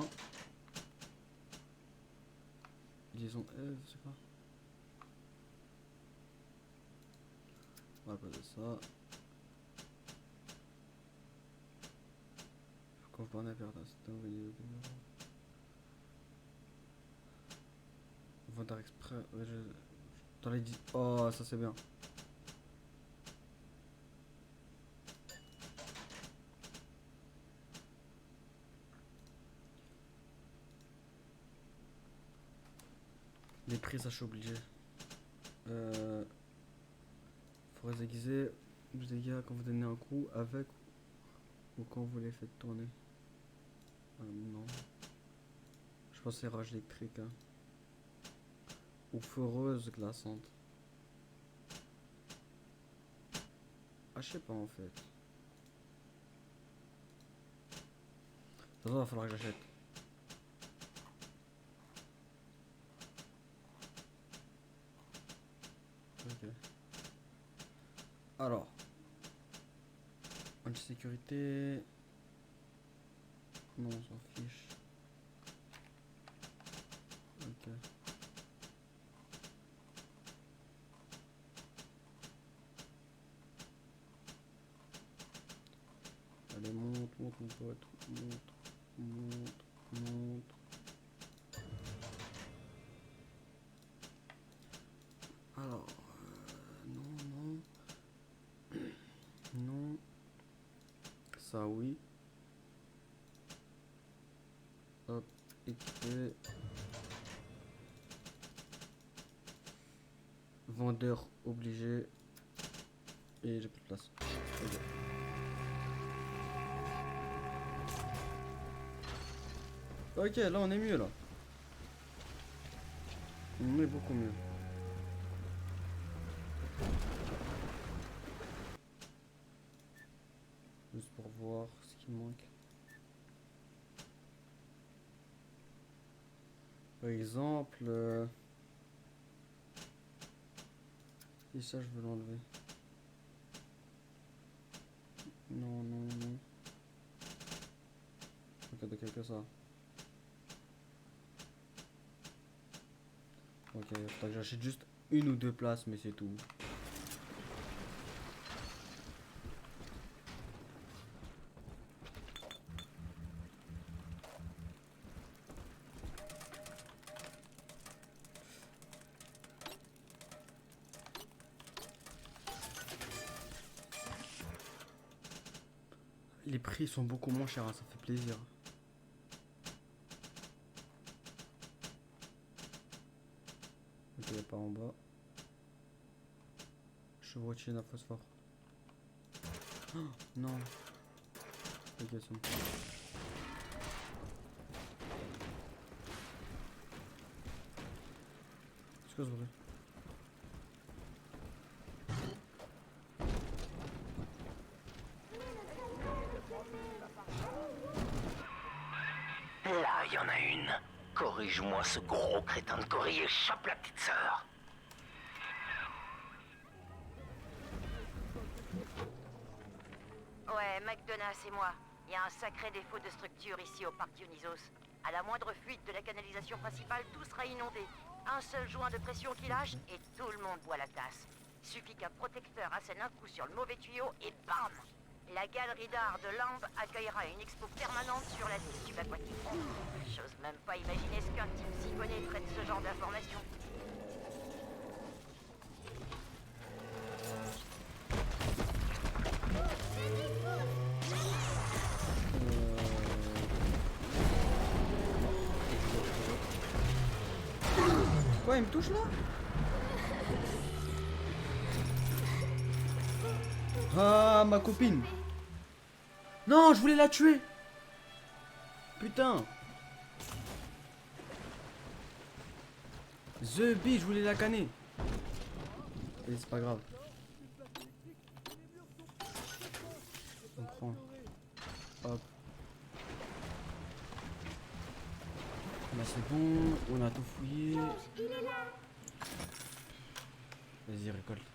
Liaison Eve, c'est quoi? On va passer ça. Quand vous parlez à perdre, c'est un Vendeur exprès. Ouais, dans les 10. Oh, ça c'est bien. Les prix, ça je suis obligé. Forêt aiguisée, vous dégâts quand vous donnez un coup avec ou quand vous les faites tourner. Non. Je pense que c'est rage électrique. Hein. Ou foreuse glaçante. Ah, je sais pas en fait. De toute façon, il va falloir que j'achète. Ok. Alors. Anti-sécurité. Non, on s'en fiche. Ok. Allez, monte, monte, mon pote. Monte, monte, monte. Alors. Non, non. Non. Ça, oui. Hop, équipé. Vendeur obligé. Et j'ai plus de place. Okay. Ok, là on est mieux là. On est beaucoup mieux. Juste pour voir ce qui manque. Par exemple, et ça je veux l'enlever. Non, non, non. Ok, de quelque ça. Ok, faut que j'achète juste une ou deux places, mais c'est tout. Les prix sont beaucoup moins chers, hein, ça fait plaisir. Ok, il n'y a pas en bas. vous retirer la phosphore. Oh, non. Ok, c'est bon. C'est quoi ce bruit? Là, il y en a une. Corrige-moi ce gros crétin de Cory et chope la petite sœur. Ouais, McDonough, c'est moi. Il y a un sacré défaut de structure ici au parc Dionysos. À la moindre fuite de la canalisation principale, tout sera inondé. Un seul joint de pression qui lâche et tout le monde boit la tasse. Suffit qu'un protecteur assène un coup sur le mauvais tuyau et bam! La galerie d'art de Lambe accueillera une expo permanente sur la vie subaquatique. J'ose même pas imaginer ce qu'un type siphonné traite ce genre d'informations. Quoi, il me touche là? Ah, ma copine. Non, je voulais la tuer. Putain. The Bee, je voulais la canner. Et c'est pas grave. On prend. Hop. Là c'est bon, on a tout fouillé. Vas-y, récolte.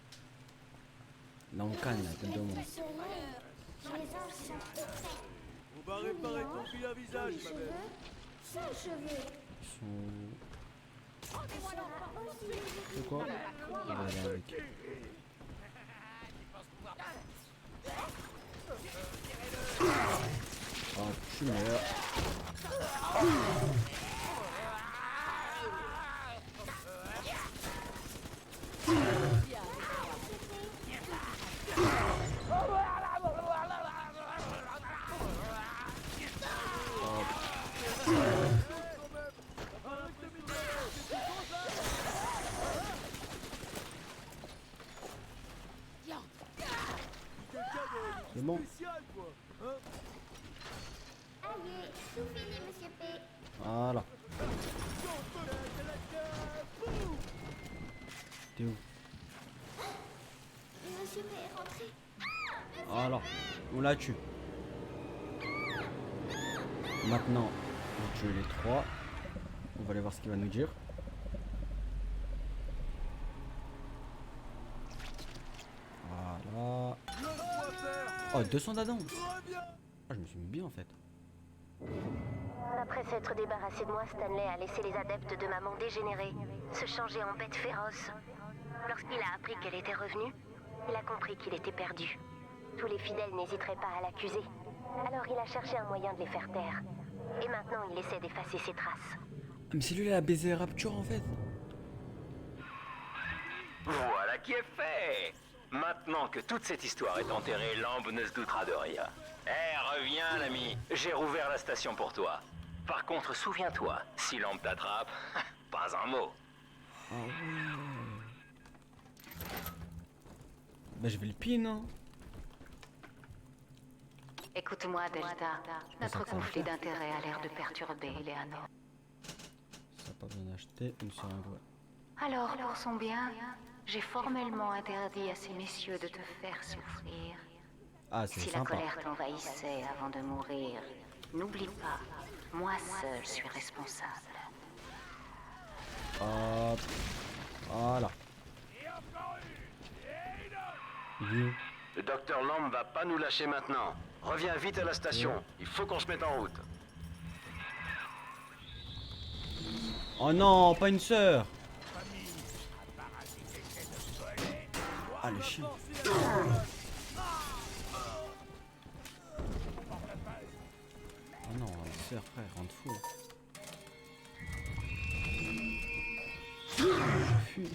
Là on canne, la tête de moi. On va réparer ton vilain visage, ma belle. Ça, je veux. Ils sont... C'est quoi? On va aller avec. Oh, tu meurs. C'est bon. Allez, tout fini, monsieur P. Voilà. T'es où? Monsieur P est rentré. Voilà. On la tue. Maintenant, on tue les trois. On va aller voir ce qu'il va nous dire. Voilà. Oh, 200 d'Adam. Ah, je me suis mis bien en fait. Après s'être débarrassé de moi, Stanley a laissé les adeptes de maman dégénérer, se changer en bêtes féroces. Lorsqu'il a appris qu'elle était revenue, il a compris qu'il était perdu. Tous les fidèles n'hésiteraient pas à l'accuser. Alors il a cherché un moyen de les faire taire. Et maintenant il essaie d'effacer ses traces. Mais c'est lui qui a baisé Rapture en fait. Voilà qui est fait. Maintenant que toute cette histoire est enterrée, Lambe ne se doutera de rien. Eh, reviens, l'ami. J'ai rouvert la station pour toi. Par contre, souviens-toi, si Lambe t'attrape, pas un mot. Ah ouais. Bah je vais le pin, hein. Écoute-moi, Delta. Notre conflit d'intérêts a l'air de perturber Eleanor. Ça n'a pas besoin d'acheter une seringue, ouais. Alors, pour son bien, j'ai formellement interdit à ces messieurs de te faire souffrir. Ah, c'est Si la sympa. colère t'envahissait avant de mourir, n'oublie pas, moi seul suis responsable. Hop. Voilà. Il est où? Le docteur Lambe va pas nous lâcher maintenant. Reviens vite à la station. Il faut qu'on se mette en route. Oh non, pas une sœur. Ah, le chien. Oh non, une sœur, frère, rentre fou. Je fuis.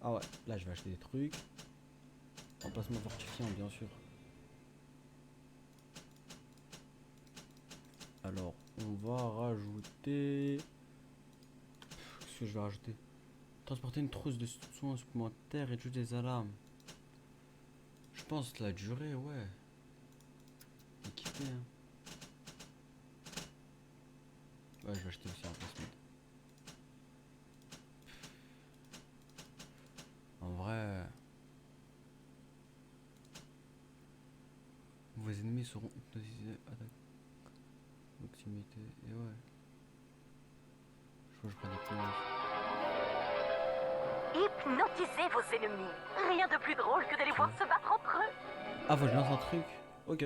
Ah ouais, là je vais acheter des trucs. Emplacement fortifiant, bien sûr. Alors, on va rajouter... Qu'est-ce que je vais rajouter? Transporter une trousse de soins supplémentaires et réduire des alarmes. Je pense la durée, ouais. Équipé, hein. Ouais, je vais acheter aussi un placement. En vrai... Vos ennemis seront hypnotisés à la proximité. Et ouais. Je crois que je prends des plumes. Hypnotisez vos ennemis. Rien de plus drôle que de les voir se battre entre eux. Ah, faut que je lance un truc. Ok.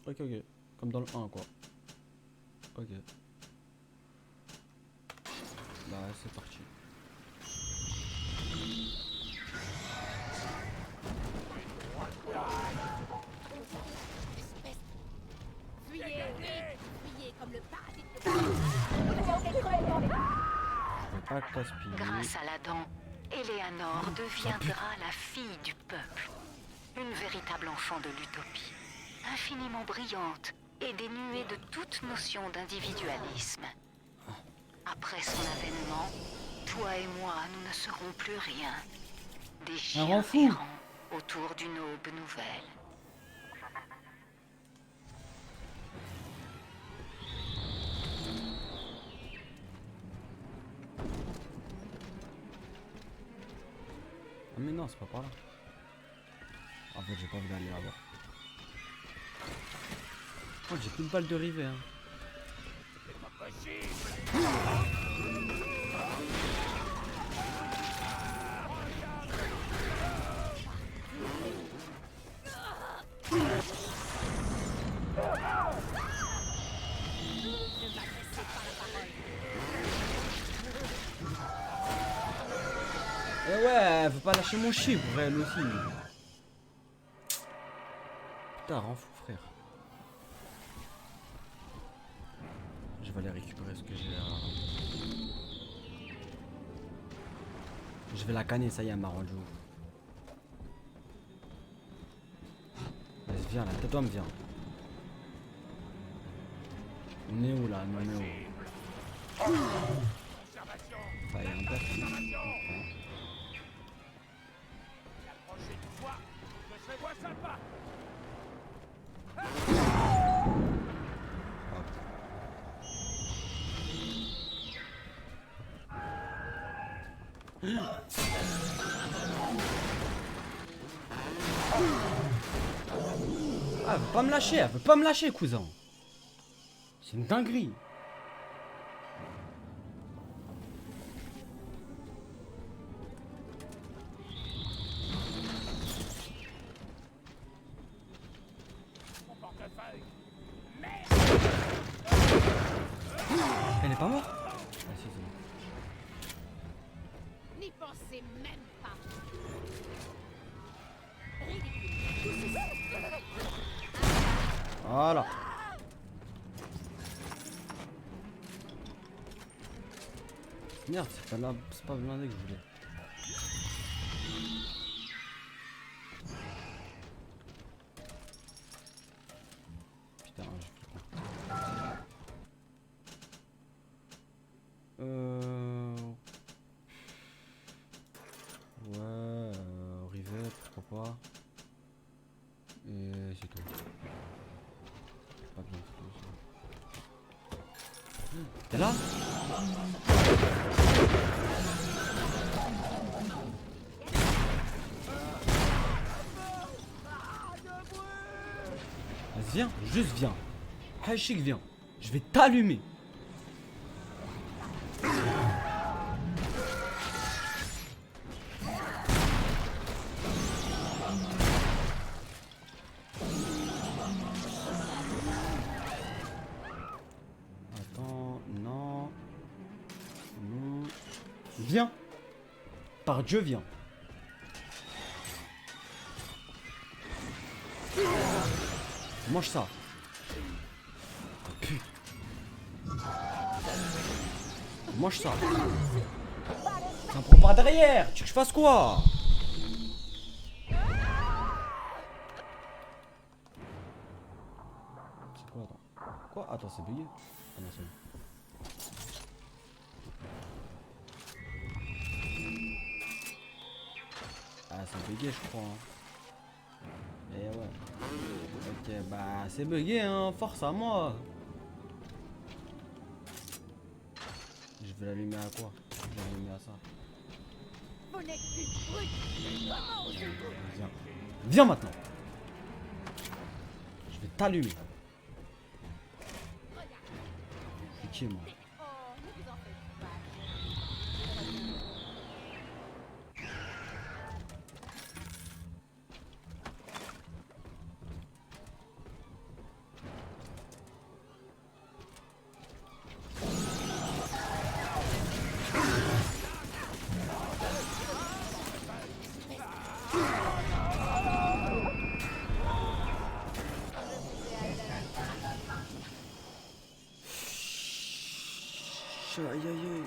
Ok. Comme dans le 1, quoi. Ok. Bah, c'est parti. Fuyez, fuyez comme le paradis de Je vais pas gaspiller. Grâce à la dent, Eleanor deviendra la fille du peuple. Une véritable enfant de l'utopie. Infiniment brillante et dénuée de toute notion d'individualisme. Après son avènement, toi et moi, nous ne serons plus rien. Des chiens errants autour d'une aube nouvelle. Ah mais non, c'est pas par là. En fait, j'ai pas envie d'aller là-bas. Oh, j'ai plus de balles de rivet, hein. C'est pas possible. Eh ouais, elle veut pas lâcher mon chiffre, elle aussi. Putain, rend fou, frère. Je vais aller récupérer ce que j'ai là. Je vais la canner, ça y est, elle m'a rendu ouf. Vas-y, viens là, tais-toi, me viens. On est où là? On est où? Bah, il y a un perso. La prochaine fois, je serai moins sympa. Ah, elle veut pas me lâcher, elle veut pas me lâcher, cousin. C'est une dinguerie. Mon portefeuille. Elle est pas morte? Ah si, c'est bon. N'y pensez même pas. Voilà. Merde, c'est pas blindé que je voulais. Putain, j'ai plus quoi. Ouais, rivet, pourquoi pas. Et c'est tout. Pas besoin de tout ça. T'es là? Vas-y, viens, juste viens. Hachik, viens. Je vais t'allumer. Attends, non. Non. Viens. Par Dieu, viens. Mange ça. Putain. Mange ça. Ça me prend par derrière. Tu veux que je fasse quoi? C'est quoi, attends? Quoi? Attends, c'est bugué. Ah non, c'est bon. Ah, c'est bugué, je crois. Hein. Et ouais. Ok, bah c'est bugué, hein. Force à moi. Je vais l'allumer à quoi? Je vais l'allumer à ça. Vous n'êtes plus brut. Comment osez-vous? Viens. Viens maintenant. Je vais t'allumer. C'est qui, moi? Oh, ne vous en faites pas. Aïe aïe aïe.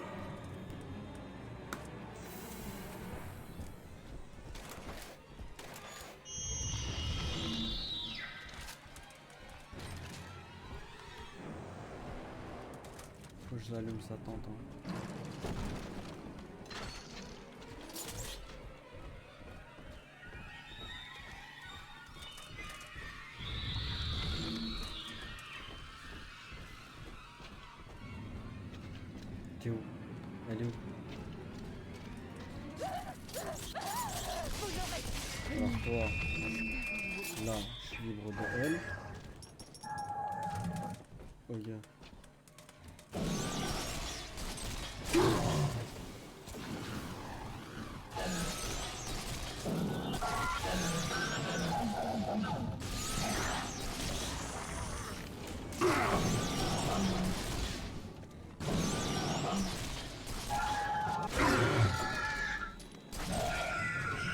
Faut que je l'allume sa tente. Hein. T'es où? Elle est où? Alors toi, là, je suis libre de elle. Ok.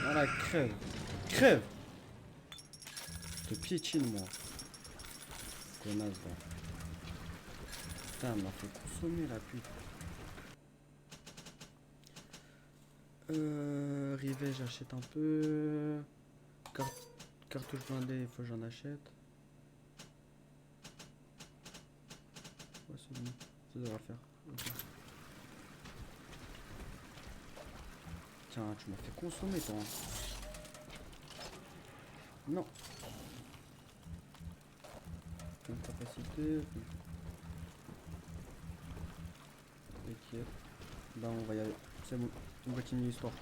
Voilà, crève. Crève. Je te piétine, moi. Connasse, là. Putain, elle m'a fait consommer, la pute. Rivet, j'achète un peu. Cartouche blindée, il faut que j'en achète. Ouais, c'est bon. Ça devrait le faire. Okay. Tiens, tu m'as fait consommer, toi. Non. Une capacité. Ok. Là, on va y aller. C'est bon. On continue l'histoire.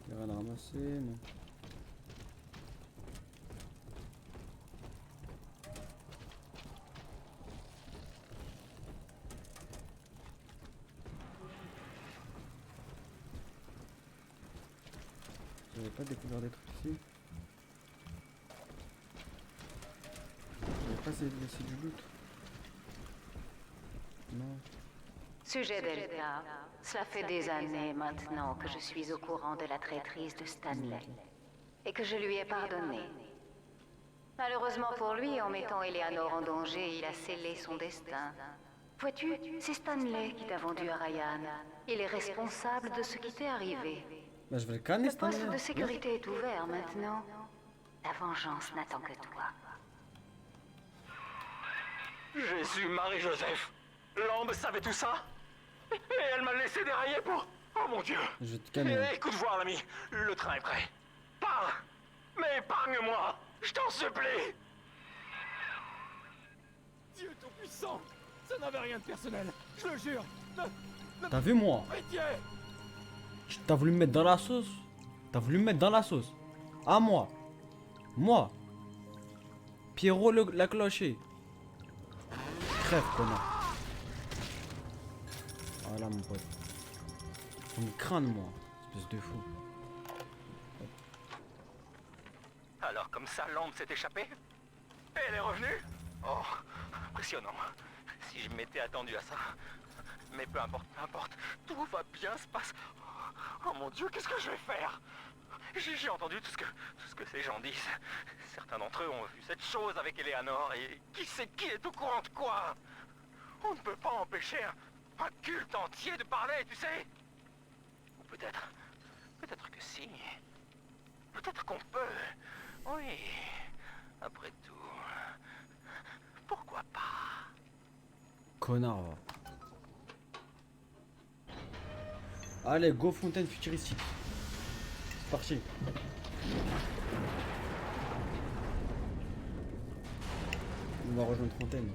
Il y a rien à ramasser, non. J'avais pas découvert des trucs ici. J'avais pas laissé du loot. Non. Sujet Delta, cela fait des années maintenant que je suis au courant de la traîtrise de Stanley et que je lui ai pardonné. Malheureusement pour lui, en mettant Eleanor en danger, il a scellé son destin. Vois-tu, c'est Stanley qui t'a vendu à Ryan. Il est responsable de ce qui t'est arrivé. Bah, je vais le canner, Le poste Stanley. de sécurité est ouvert maintenant. La vengeance n'attend que toi. Jésus, Marie-Joseph. Lambe savait tout ça? Et elle m'a laissé dérailler pour... Oh mon Dieu. Je vais te canner. Écoute voir, l'ami. Le train est prêt. Parle. Mais épargne-moi. Je t'en supplie. Dieu tout-puissant! Ça n'avait rien de personnel, je le jure! T'as vu, moi? Pitié! T'as voulu me mettre dans la sauce? T'as voulu me mettre dans la sauce? À moi? Moi? Pierrot la clocher. Crève, connard. Voilà, mon pote. Faut me craindre, moi. Espèce de fou. Alors comme ça, Lambe s'est échappée? Et elle est revenue? Oh, impressionnant. Si je m'étais attendu à ça. Mais peu importe, tout va bien se passer. Oh mon Dieu, qu'est-ce que je vais faire? J'ai entendu tout ce que ces gens disent. Certains d'entre eux ont vu cette chose avec Eleanor et qui sait qui est au courant de quoi? On ne peut pas empêcher un culte entier de parler, tu sais? Ou peut-être que si. Peut-être qu'on peut. Oui. Après tout. Pourquoi pas? Connard, va. Allez, go fontaine futuristique. Parti. On va rejoindre Fontaine.